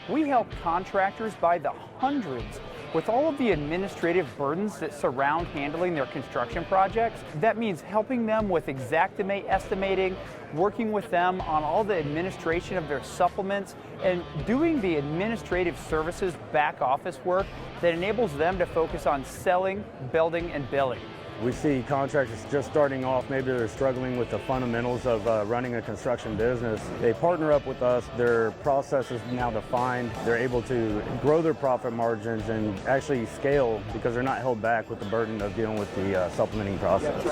We help contractors by the hundreds with all of the administrative burdens that surround handling their construction projects. That means helping them with estimating, working with them on all the administration of their supplements, and doing the administrative services back office work that enables them to focus on selling, building, and billing. We see contractors just starting off, maybe they're struggling with the fundamentals of running a construction business. They partner up with us, their process is now defined, they're able to grow their profit margins and actually scale because they're not held back with the burden of dealing with the supplementing process.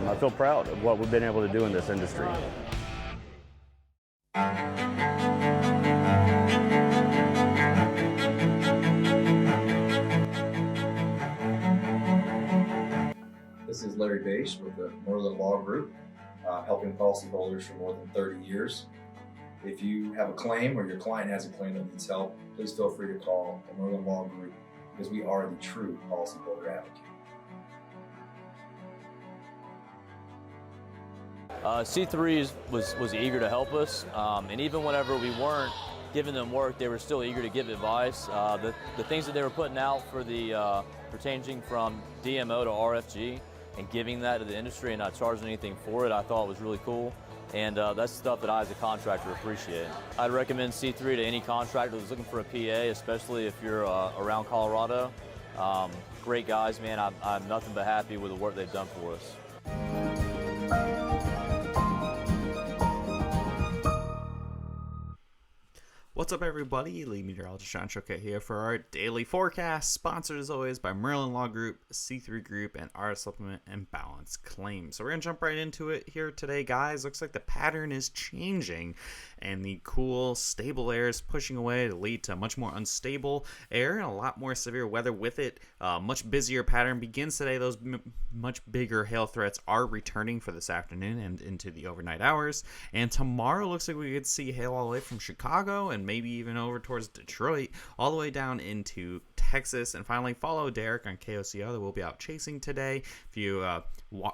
I feel proud of what we've been able to do in this industry. This is Larry Bache with the Merlin Law Group, helping policyholders for more than 30 years. If you have a claim or your client has a claim that needs help, please feel free to call the Merlin Law Group because we are the true policyholder advocate. C3 was eager to help us, and even whenever we weren't giving them work, they were still eager to give advice. The things that they were putting out for the pertaining from DMO to RFG, and giving that to the industry and not charging anything for it, I thought was really cool. And that's stuff that I, as a contractor, appreciate. I'd recommend C3 to any contractor who's looking for a PA, especially if you're around Colorado. Great guys, man. I'm nothing but happy with the work they've done for us. What's up, everybody? Lead meteorologist Sean Choquette here for our daily forecast, sponsored as always by Merlin Law Group, C3 Group, and our Supplement and Balance Claims. So we're going to jump right into it here today, guys. Looks like the pattern is changing, and the cool, stable air is pushing away to lead to much more unstable air and a lot more severe weather with it. Much busier pattern begins today. Those much bigger hail threats are returning for this afternoon and into the overnight hours. And tomorrow looks like we could see hail all the way from Chicago and maybe even over towards Detroit, all the way down into Texas. And finally, follow Derik on KOCO that we'll be out chasing today. If you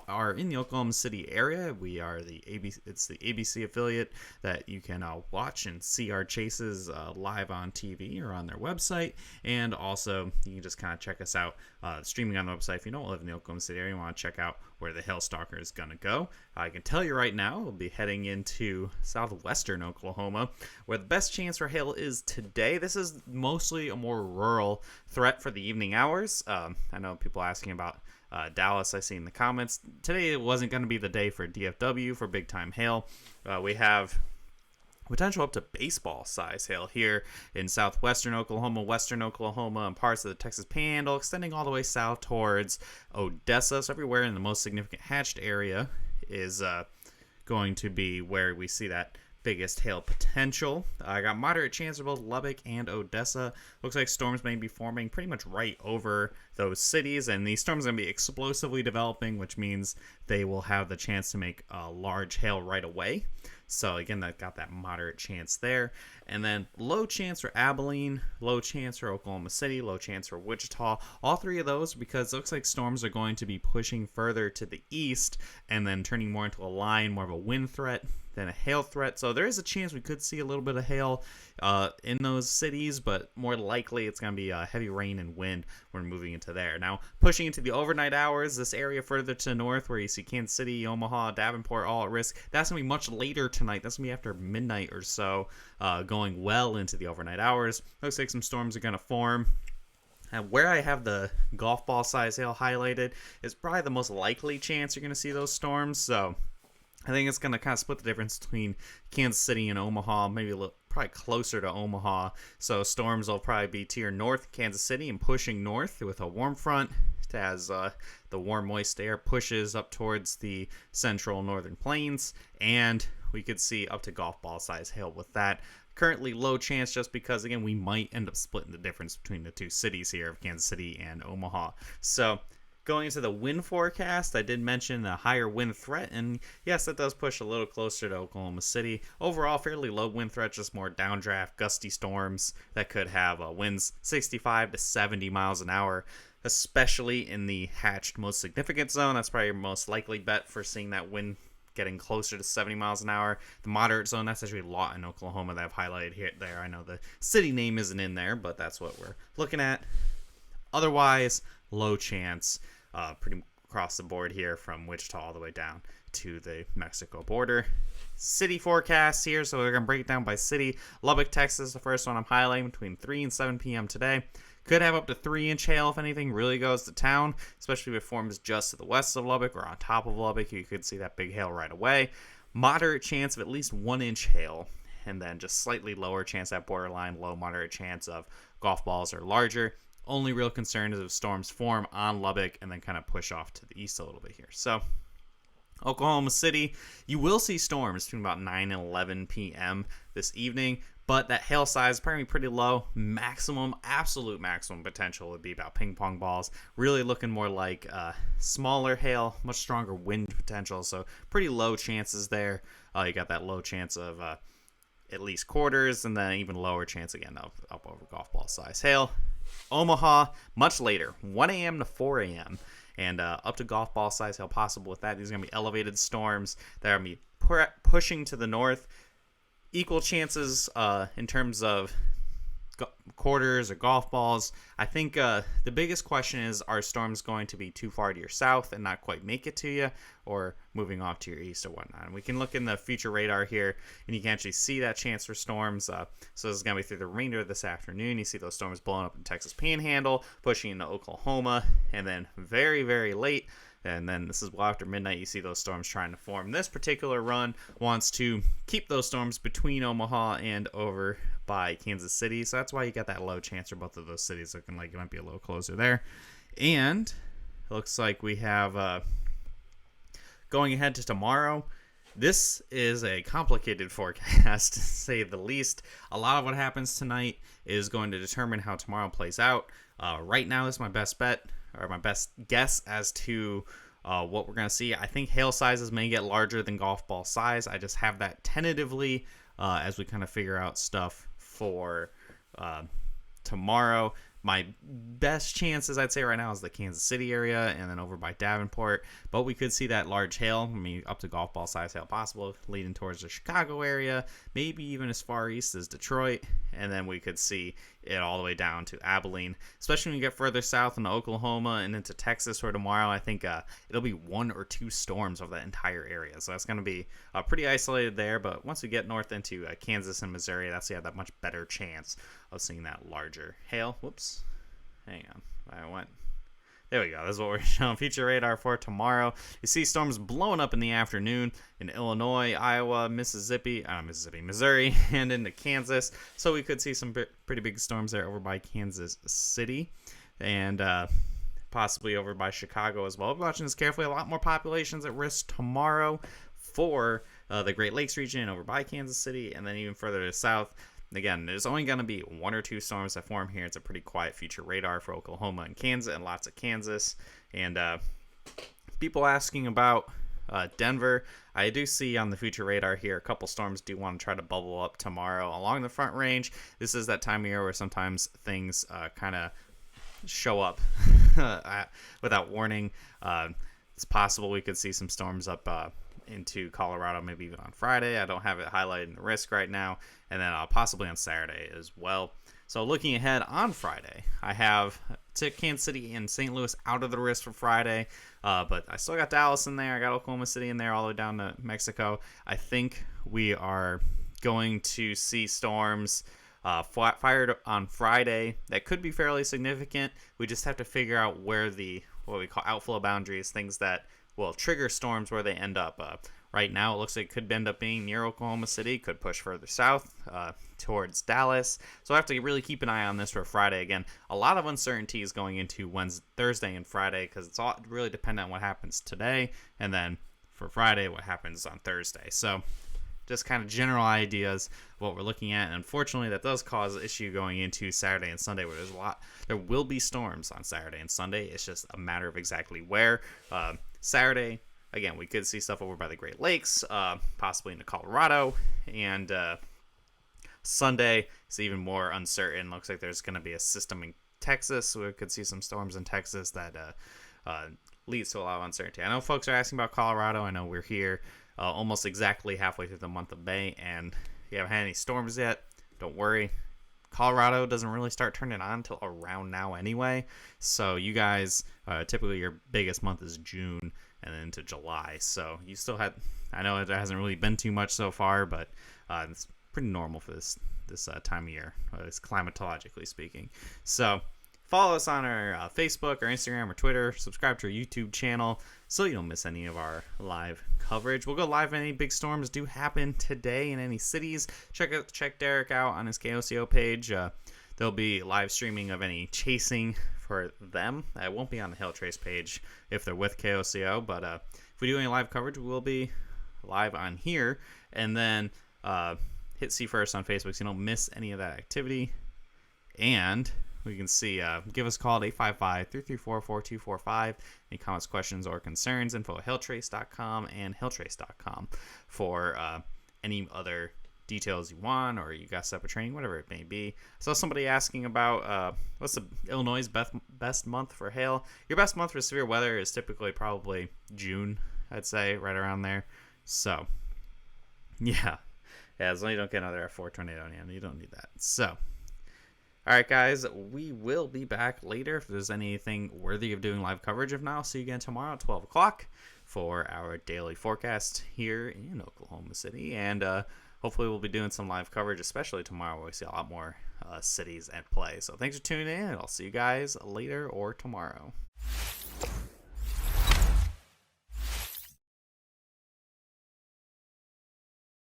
are in the Oklahoma City area, we are it's the ABC affiliate that you can watch and see our chases live on TV or on their website. And also, you can just kind of check us out streaming on the website. If you don't live in the Oklahoma City area, you want to check out where the hail Stalker is going to go. I can tell you right now, we'll be heading into southwestern Oklahoma, where the best chance for hail is today. This is mostly a more rural threat for the evening hours. I know people asking about Dallas, I see in the comments. Today it wasn't going to be the day for DFW for big time hail. We have potential up to baseball size hail here in southwestern Oklahoma, western Oklahoma, and parts of the Texas Panhandle, extending all the way south towards Odessa. So everywhere in the most significant hatched area is going to be where we see that biggest hail potential. I got moderate chance for both Lubbock and Odessa. Looks like storms may be forming pretty much right over those cities, and these storms are going to be explosively developing, which means they will have the chance to make a large hail right away. So again, that got that moderate chance there. And then low chance for Abilene, low chance for Oklahoma City, low chance for Wichita. All three of those because it looks like storms are going to be pushing further to the east and then turning more into a line, more of a wind threat than a hail threat. So there is a chance we could see a little bit of hail in those cities, but more likely it's going to be heavy rain and wind when we're moving into there. Now, pushing into the overnight hours, this area further to the north where you see Kansas City, Omaha, Davenport, all at risk, that's going to be much later tonight. That's going to be after midnight or so, going well into the overnight hours. Looks like some storms are going to form. And where I have the golf ball size hail highlighted is probably the most likely chance you're going to see those storms. So I think it's going to kind of split the difference between Kansas City and Omaha, maybe a little, probably closer to Omaha. So storms will probably be to your north, Kansas City, and pushing north with a warm front as the warm, moist air pushes up towards the central northern plains. And we could see up to golf ball size hail with that. Currently low chance just because, again, we might end up splitting the difference between the two cities here of Kansas City and Omaha. So going into the wind forecast, I did mention a higher wind threat, and yes, that does push a little closer to Oklahoma City. Overall, fairly low wind threat, just more downdraft, gusty storms that could have winds 65 to 70 miles an hour, especially in the hatched most significant zone. That's probably your most likely bet for seeing that wind getting closer to 70 miles an hour. The moderate zone, that's actually a lot in Oklahoma that I've highlighted here there. I know the city name isn't in there, but that's what we're looking at. Otherwise, low chance, pretty across the board here from Wichita all the way down to the Mexico border. City forecasts here, so we're going to break it down by city. Lubbock, Texas, the first one I'm highlighting, between 3 and 7 p.m. today. Could have up to 3-inch hail if anything really goes to town, especially if it forms just to the west of Lubbock or on top of Lubbock. You could see that big hail right away. Moderate chance of at least 1-inch hail, and then just slightly lower chance at borderline, low moderate chance of golf balls or larger. Only real concern is if storms form on Lubbock and then kind of push off to the east a little bit here. So Oklahoma City, you will see storms between about 9 and 11 p.m. this evening, but that hail size is probably pretty low. Maximum, absolute maximum potential would be about ping pong balls. Really looking more like smaller hail, much stronger wind potential, so pretty low chances there. You got that low chance of at least quarters, and then even lower chance again of up over golf ball size hail. Omaha, much later, 1 a.m. to 4 a.m. and up to golf ball size hail possible with that. These are going to be elevated storms that are going to be pushing to the north. Equal chances in terms of quarters or golf balls. I think the biggest question is, are storms going to be too far to your south and not quite make it to you, or moving off to your east or whatnot? And we can look in the future radar here, and you can actually see that chance for storms. So this is going to be through the remainder of this afternoon. You see those storms blowing up in Texas Panhandle, pushing into Oklahoma, and then very, very late. And then this is well after midnight, you see those storms trying to form. This particular run wants to keep those storms between Omaha and over by Kansas City. So that's why you got that low chance for both of those cities, looking like it might be a little closer there. And it looks like we have going ahead to tomorrow. This is a complicated forecast, to say the least. A lot of what happens tonight is going to determine how tomorrow plays out. Right now, this is my best bet, or my best guess as to what we're going to see. I think hail sizes may get larger than golf ball size. I just have that tentatively as we kind of figure out stuff for tomorrow. My best chances, I'd say right now, is the Kansas City area and then over by Davenport. But we could see that large hail, I mean, up to golf ball size hail possible, leading towards the Chicago area, maybe even as far east as Detroit. And then we could see it all the way down to Abilene, especially when you get further south into Oklahoma and into Texas for tomorrow. I think it'll be 1 or 2 storms over that entire area. So that's going to be pretty isolated there. But once we get north into Kansas and Missouri, that's that much better chance of seeing that larger hail. Whoops. Hang on. I went. There we go. That's what we're showing. Future radar for tomorrow. You see storms blowing up in the afternoon in Illinois, Iowa, Missouri, and into Kansas. So we could see some pretty big storms there over by Kansas City and possibly over by Chicago as well. We're watching this carefully. A lot more populations at risk tomorrow for the Great Lakes region over by Kansas City, and then even further to the south. Again, there's only going to be 1 or 2 storms that form here. It's a pretty quiet future radar for Oklahoma and Kansas, and lots of Kansas. And people asking about Denver. I do see on the future radar here a couple storms do want to try to bubble up tomorrow along the Front Range. This is that time of year where sometimes things kind of show up without warning. It's possible we could see some storms up into Colorado, maybe even on Friday. I don't have it highlighted in the risk right now. And then possibly on Saturday as well. So looking ahead on Friday, I have Kansas City and St. Louis out of the risk for Friday. But I still got Dallas in there. I got Oklahoma City in there all the way down to Mexico. I think we are going to see storms fired on Friday that could be fairly significant. We just have to figure out where what we call outflow boundaries, things that will trigger storms, where they end up. Right now, it looks like it could end up being near Oklahoma City, could push further south towards Dallas. So I have to really keep an eye on this for Friday. Again, a lot of uncertainties going into Thursday and Friday, because it's all really dependent on what happens today, and then for Friday, what happens on Thursday. So just kind of general ideas of what we're looking at. And unfortunately, that does cause an issue going into Saturday and Sunday, where there will be storms on Saturday and Sunday. It's just a matter of exactly where. Saturday, again, we could see stuff over by the Great Lakes, possibly into Colorado, and Sunday is even more uncertain. Looks like there's going to be a system in Texas, so we could see some storms in Texas that leads to a lot of uncertainty. I know folks are asking about Colorado. I know we're here almost exactly halfway through the month of May, and if you haven't had any storms yet, don't worry. Colorado doesn't really start turning on until around now anyway. So you guys, typically your biggest month is June and then into July. So you still had, I know it hasn't really been too much so far, but it's pretty normal for this time of year, it's climatologically speaking. So follow us on our Facebook or Instagram or Twitter. Subscribe to our YouTube channel so you don't miss any of our live coverage. We'll go live if any big storms do happen today in any cities. Check Derik out on his KOCO page. There'll be live streaming of any chasing for them. It won't be on the Hail Trace page if they're with KOCO, but if we do any live coverage, we'll be live on here. And then hit See First on Facebook so you don't miss any of that activity. And we can see, give us a call at 855-334-4245. Any comments, questions, or concerns, info at hailtrace.com and hailtrace.com for any other details you want, or you got separate training, whatever it may be. I saw somebody asking about what's the Illinois' best month for hail. Your best month for severe weather is typically probably June, I'd say, right around there. So, yeah, as long as you don't get another F4 tornado, you don't need that. So, all right, guys, we will be back later if there's anything worthy of doing live coverage. If not, I'll see you again tomorrow at 12 o'clock for our daily forecast here in Oklahoma City. And hopefully we'll be doing some live coverage, especially tomorrow where we see a lot more cities at play. So thanks for tuning in, and I'll see you guys later or tomorrow.